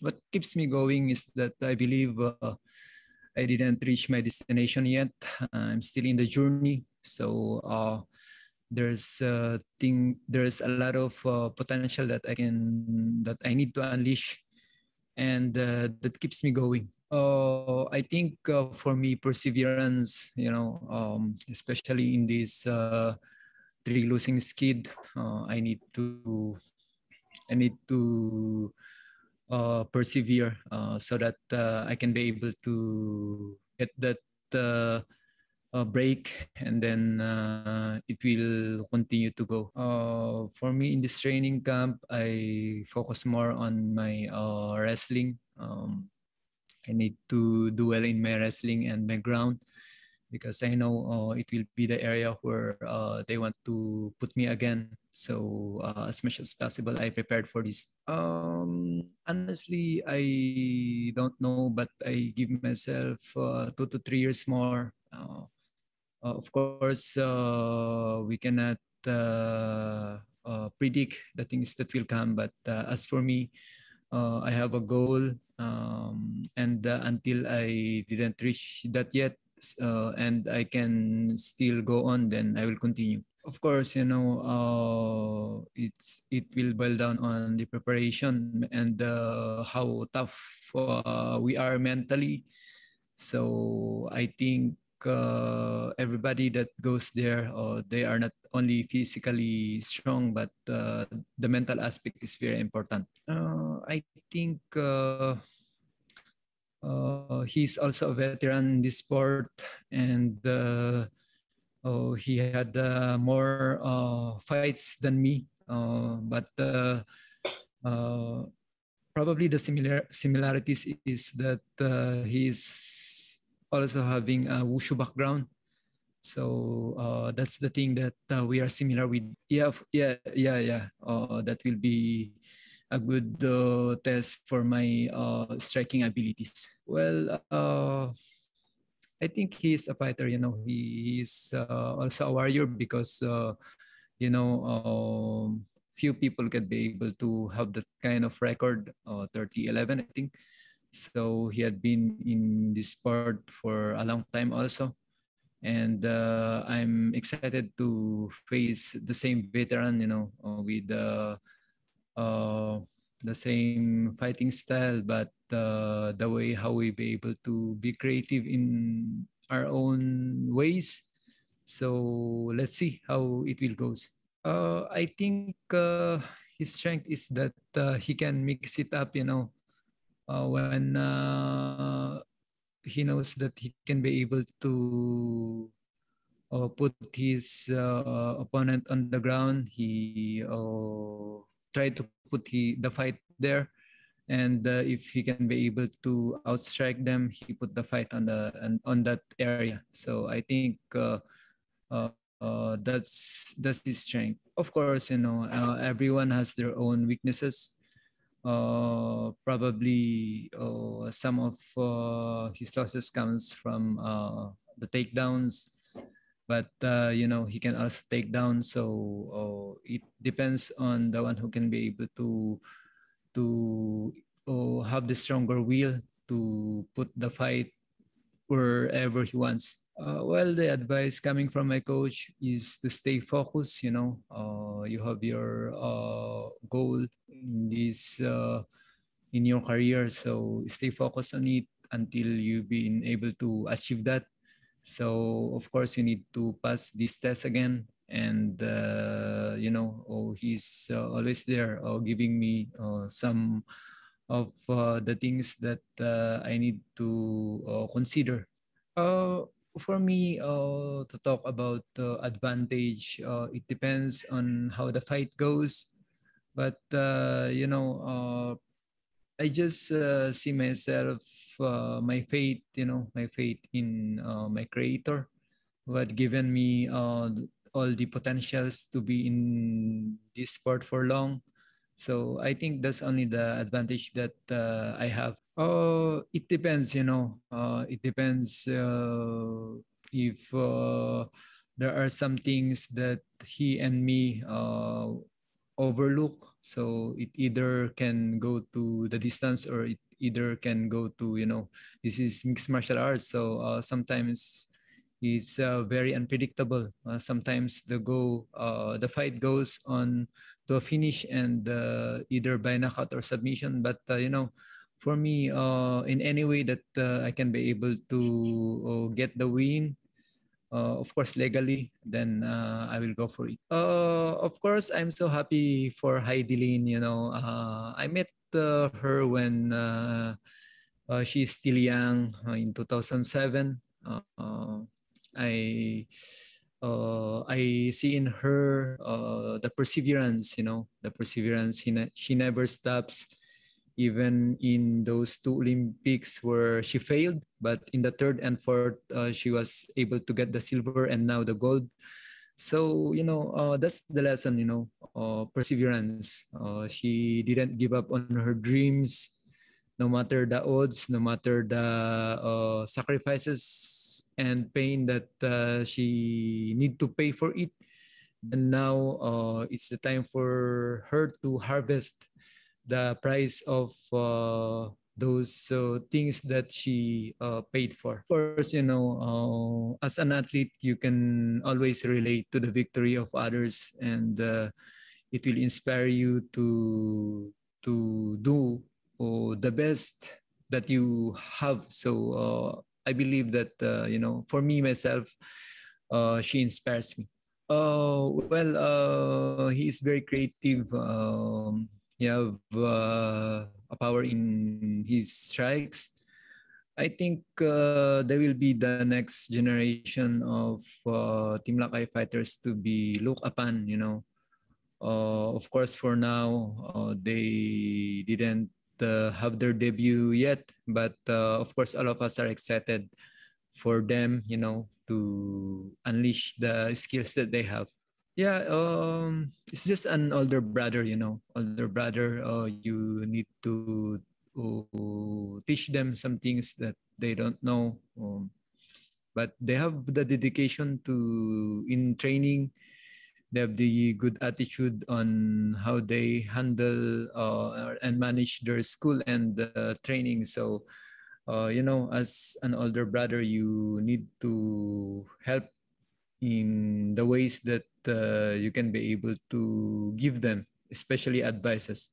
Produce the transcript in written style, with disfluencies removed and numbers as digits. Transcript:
what keeps me going is that I believe I didn't reach my destination yet. I'm still in the journey. So there's a lot of potential that I need to unleash, and that keeps me going. I think for me, perseverance, especially in this three losing skid, I need to persevere so that I can be able to get that break, and then it will continue to go. For me in this training camp, I focus more on my wrestling. I need to do well in my wrestling and my ground, because I know it will be the area where they want to put me again. So as much as possible, I prepared for this. Honestly, I don't know, but I give myself 2 to 3 years more. Of course, we cannot predict the things that will come. But as for me, I have a goal, and until I didn't reach that yet, and I can still go on, then I will continue. Of course, it will boil down on the preparation and how tough we are mentally. So I think everybody that goes there, they are not only physically strong, but the mental aspect is very important. I think he's also a veteran in this sport, and he had more fights than me. But probably the similarities is that he's also having a wushu background. So that's the thing that we are similar with. Yeah. That will be a good test for my striking abilities. Well, I think he's a fighter. He's also a warrior, because few people can be able to have that kind of record, 30-11, I think. So he had been in this sport for a long time also. And I'm excited to face the same veteran, with the same fighting style, but the way how we be able to be creative in our own ways. So let's see how it will goes. I think his strength is that he can mix it up, when he knows that he can be able to put his opponent on the ground. He tried to put the fight there, and if he can be able to outstrike them, he put the fight on that area. So I think that's his strength. Of course, everyone has their own weaknesses. Probably some of his losses comes from the takedowns, but he can also take down. So it depends on the one who can be able to have the stronger will to put the fight wherever he wants. Well, the advice coming from my coach is to stay focused. You have your goal in this in your career, so stay focused on it until you've been able to achieve that. So of course you need to pass this test again, and he's always there, giving me some of the things that I need to consider. For me, to talk about advantage, it depends on how the fight goes. But I just see myself, my faith in my creator, who had given me all the potentials to be in this sport for long. So I think that's only the advantage that I have. It depends, it depends if there are some things that he and me overlook. So it either can go to the distance or it either can go to, this is mixed martial arts. So sometimes it's very unpredictable. Sometimes the fight goes on to a finish and either by knockout or submission. But, for me, in any way that I can be able to get the win, of course legally, then I will go for it. Of course, I'm so happy for Heidelin. I met her when she's still young, in 2007. I I see in her the perseverance. The perseverance. She never stops, even in those two Olympics where she failed. But in the third and fourth, she was able to get the silver and now the gold. So, that's the lesson, perseverance. She didn't give up on her dreams, no matter the odds, no matter the sacrifices and pain that she need to pay for it. And now it's the time for her to harvest the price of those things that she paid for. Of course, as an athlete, you can always relate to the victory of others, and it will inspire you to do the best that you have. So I believe that for me myself, she inspires me. Well, he is very creative. He have a power in his strikes. I think there will be the next generation of Team Lakay fighters to be looked upon. Of course, for now, they didn't have their debut yet, but of course, all of us are excited for them, to unleash the skills that they have. Yeah, it's just an older brother, older brother. You need to teach them some things that they don't know. But they have the dedication to in training. They have the good attitude on how they handle and manage their school and training. So, as an older brother, you need to help in the ways that you can be able to give them, especially advices.